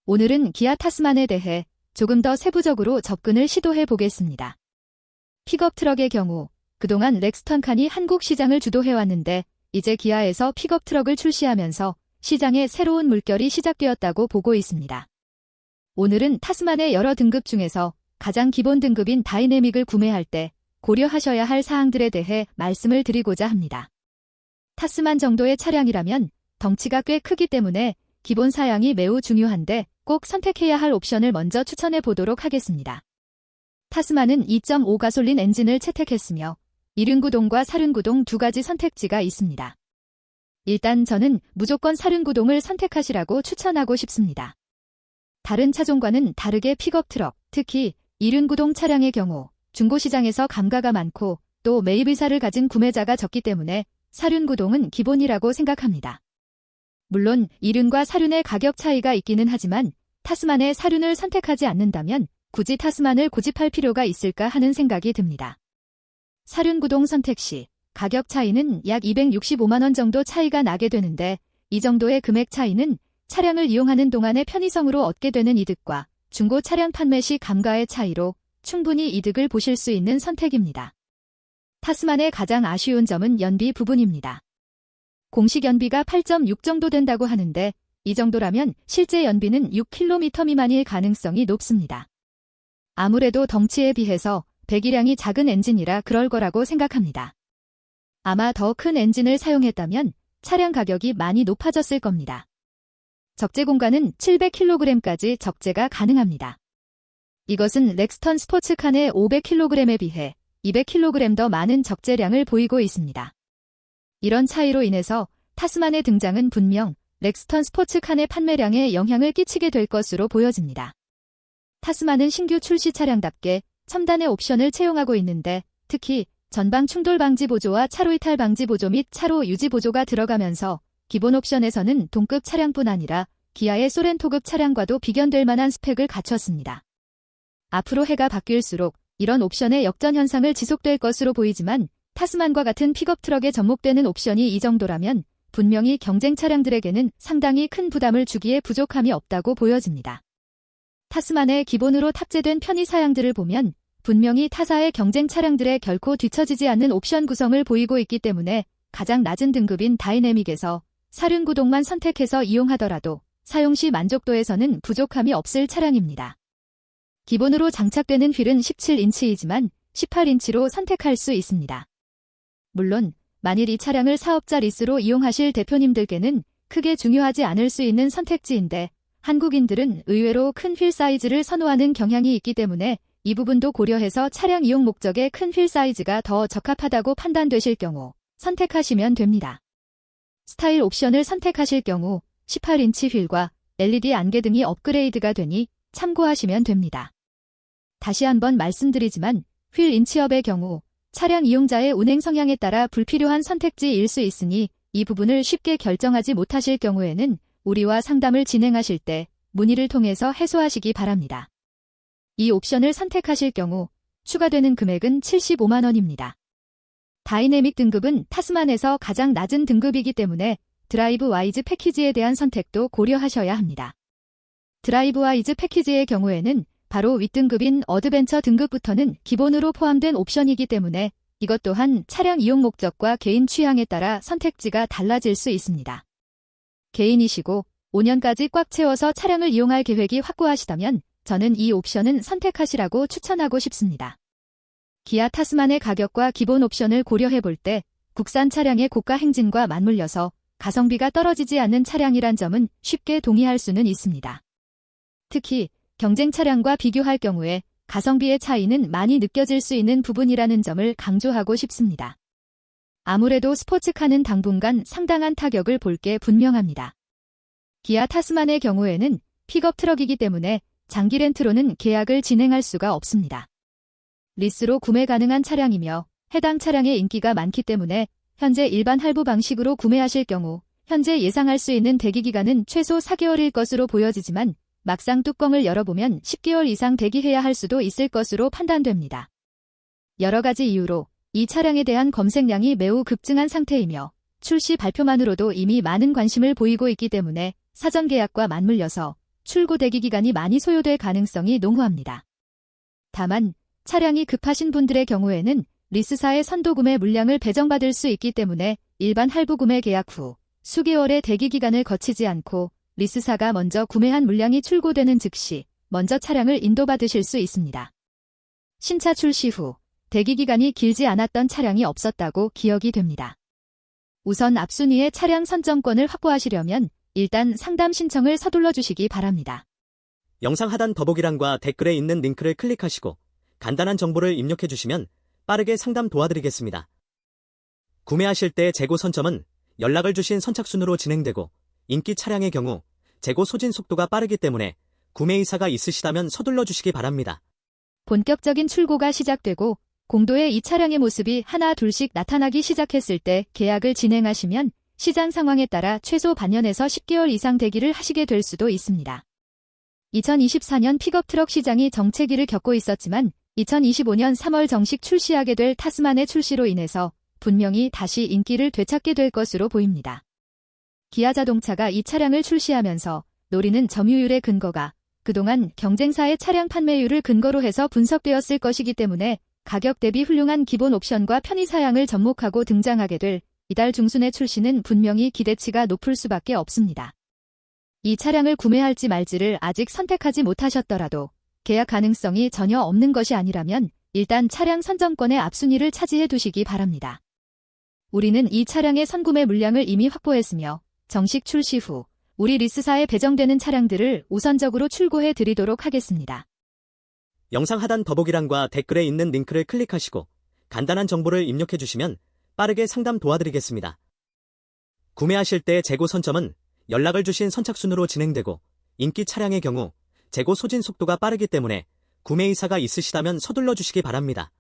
오늘은 기아 타스만에 대해 조금 더 세부적으로 접근을 시도해 보겠습니다. 픽업 트럭의 경우 그동안 렉스턴칸이 한국 시장을 주도해왔는데 이제 기아에서 픽업 트럭을 출시하면서 시장에 새로운 물결이 시작되었다고 보고 있습니다. 오늘은 타스만의 여러 등급 중에서 가장 기본 등급인 다이내믹을 구매할 때 고려하셔야 할 사항들에 대해 말씀을 드리고자 합니다. 타스만 정도의 차량이라면 덩치가 꽤 크기 때문에 기본 사양이 매우 중요한데 꼭 선택해야 할 옵션을 먼저 추천해 보도록 하겠습니다. 타스만은 2.5 가솔린 엔진을 채택했으며 이륜구동과 사륜구동 두 가지 선택지가 있습니다. 일단 저는 무조건 사륜구동을 선택하시라고 추천하고 싶습니다. 다른 차종과는 다르게 픽업 트럭, 특히 이륜구동 차량의 경우 중고시장에서 감가가 많고 또 매입 의사를 가진 구매자가 적기 때문에 사륜구동은 기본이라고 생각합니다. 물론 이륜과 사륜의 가격 차이가 있기는 하지만 타스만의 사륜을 선택하지 않는다면 굳이 타스만을 고집할 필요가 있을까 하는 생각이 듭니다. 사륜구동 선택 시 가격 차이는 약 265만 원 정도 차이가 나게 되는데 이 정도의 금액 차이는 차량을 이용하는 동안의 편의성으로 얻게 되는 이득과 중고 차량 판매 시 감가의 차이로 충분히 이득을 보실 수 있는 선택입니다. 타스만의 가장 아쉬운 점은 연비 부분입니다. 공식 연비가 8.6 정도 된다고 하는데 이 정도라면 실제 연비는 6km 미만일 가능성이 높습니다. 아무래도 덩치에 비해서 배기량이 작은 엔진이라 그럴 거라고 생각합니다. 아마 더 큰 엔진을 사용했다면 차량 가격이 많이 높아졌을 겁니다. 적재 공간은 700kg까지 적재가 가능합니다. 이것은 렉스턴 스포츠칸의 500kg에 비해 200kg 더 많은 적재량을 보이고 있습니다. 이런 차이로 인해서 타스만의 등장은 분명 렉스턴 스포츠칸의 판매량에 영향을 끼치게 될 것으로 보여집니다. 타스만은 신규 출시 차량답게 첨단의 옵션을 채용하고 있는데 특히 전방 충돌 방지 보조와 차로 이탈 방지 보조 및 차로 유지 보조가 들어가면서 기본 옵션에서는 동급 차량뿐 아니라 기아의 소렌토급 차량과도 비견될 만한 스펙을 갖췄습니다. 앞으로 해가 바뀔수록 이런 옵션의 역전 현상을 지속될 것으로 보이지만 타스만과 같은 픽업 트럭에 접목되는 옵션이 이 정도라면 분명히 경쟁 차량들에게는 상당히 큰 부담을 주기에 부족함이 없다고 보여집니다. 타스만의 기본으로 탑재된 편의 사양들을 보면 분명히 타사의 경쟁 차량들에 결코 뒤처지지 않는 옵션 구성을 보이고 있기 때문에 가장 낮은 등급인 다이내믹에서 사륜구동만 선택해서 이용하더라도 사용 시 만족도에서는 부족함이 없을 차량입니다. 기본으로 장착되는 휠은 17인치이지만 18인치로 선택할 수 있습니다. 물론 만일 이 차량을 사업자 리스로 이용하실 대표님들께는 크게 중요하지 않을 수 있는 선택지인데 한국인들은 의외로 큰 휠 사이즈를 선호하는 경향이 있기 때문에 이 부분도 고려해서 차량 이용 목적에 큰 휠 사이즈가 더 적합하다고 판단되실 경우 선택하시면 됩니다. 스타일 옵션을 선택하실 경우 18인치 휠과 LED 안개 등이 업그레이드가 되니 참고하시면 됩니다. 다시 한번 말씀드리지만 휠 인치업의 경우 차량 이용자의 운행 성향에 따라 불필요한 선택지일 수 있으니 이 부분을 쉽게 결정하지 못하실 경우에는 우리와 상담을 진행하실 때 문의를 통해서 해소하시기 바랍니다. 이 옵션을 선택하실 경우 추가되는 금액은 75만 원입니다. 다이내믹 등급은 타스만에서 가장 낮은 등급이기 때문에 드라이브 와이즈 패키지에 대한 선택도 고려하셔야 합니다. 드라이브 와이즈 패키지의 경우에는 바로 윗등급인 어드벤처 등급부터는 기본으로 포함된 옵션이기 때문에 이것 또한 차량 이용 목적과 개인 취향에 따라 선택지가 달라질 수 있습니다. 개인이시고 5년까지 꽉 채워서 차량을 이용할 계획이 확고하시다면 저는 이 옵션은 선택하시라고 추천하고 싶습니다. 기아 타스만의 가격과 기본 옵션을 고려해 볼 때 국산 차량의 고가 행진과 맞물려서 가성비가 떨어지지 않는 차량이란 점은 쉽게 동의할 수는 있습니다. 특히 경쟁 차량과 비교할 경우에 가성비의 차이는 많이 느껴질 수 있는 부분이라는 점을 강조하고 싶습니다. 아무래도 스포츠카는 당분간 상당한 타격을 볼 게 분명합니다. 기아 타스만의 경우에는 픽업 트럭이기 때문에 장기 렌트로는 계약을 진행할 수가 없습니다. 리스로 구매 가능한 차량이며 해당 차량의 인기가 많기 때문에 현재 일반 할부 방식으로 구매하실 경우 현재 예상할 수 있는 대기기간은 최소 4개월일 것으로 보여지지만 막상 뚜껑을 열어보면 10개월 이상 대기해야 할 수도 있을 것으로 판단됩니다. 여러 가지 이유로 이 차량에 대한 검색량이 매우 급증한 상태이며 출시 발표만으로도 이미 많은 관심을 보이고 있기 때문에 사전 계약과 맞물려서 출고 대기 기간이 많이 소요될 가능성이 농후합니다. 다만 차량이 급하신 분들의 경우에는 리스사의 선도 구매 물량을 배정받을 수 있기 때문에 일반 할부 구매 계약 후 수개월의 대기 기간을 거치지 않고 리스사가 먼저 구매한 물량이 출고되는 즉시 먼저 차량을 인도받으실 수 있습니다. 신차 출시 후 대기 기간이 길지 않았던 차량이 없었다고 기억이 됩니다. 우선 앞순위의 차량 선정권을 확보하시려면 일단 상담 신청을 서둘러 주시기 바랍니다. 영상 하단 더보기란과 댓글에 있는 링크를 클릭하시고 간단한 정보를 입력해 주시면 빠르게 상담 도와드리겠습니다. 구매하실 때 재고 선점은 연락을 주신 선착순으로 진행되고 인기 차량의 경우 재고 소진 속도가 빠르기 때문에 구매 의사가 있으시다면 서둘러 주시기 바랍니다. 본격적인 출고가 시작되고 공도에 이 차량의 모습이 하나 둘씩 나타나기 시작했을 때 계약을 진행하시면 시장 상황에 따라 최소 반년에서 10개월 이상 대기를 하시게 될 수도 있습니다. 2024년 픽업 트럭 시장이 정체기를 겪고 있었지만 2025년 3월 정식 출시하게 될 타스만의 출시로 인해서 분명히 다시 인기를 되찾게 될 것으로 보입니다. 기아자동차가 이 차량을 출시하면서 노리는 점유율의 근거가 그동안 경쟁사의 차량 판매율을 근거로 해서 분석되었을 것이기 때문에 가격 대비 훌륭한 기본 옵션과 편의 사양을 접목하고 등장하게 될 이달 중순의 출시는 분명히 기대치가 높을 수밖에 없습니다. 이 차량을 구매할지 말지를 아직 선택하지 못하셨더라도 계약 가능성이 전혀 없는 것이 아니라면 일단 차량 선정권의 앞순위를 차지해 두시기 바랍니다. 우리는 이 차량의 선구매 물량을 이미 확보했으며 정식 출시 후 우리 리스사에 배정되는 차량들을 우선적으로 출고해 드리도록 하겠습니다. 영상 하단 더보기란과 댓글에 있는 링크를 클릭하시고 간단한 정보를 입력해 주시면 빠르게 상담 도와드리겠습니다. 구매하실 때 재고 선점은 연락을 주신 선착순으로 진행되고 인기 차량의 경우 재고 소진 속도가 빠르기 때문에 구매 의사가 있으시다면 서둘러 주시기 바랍니다.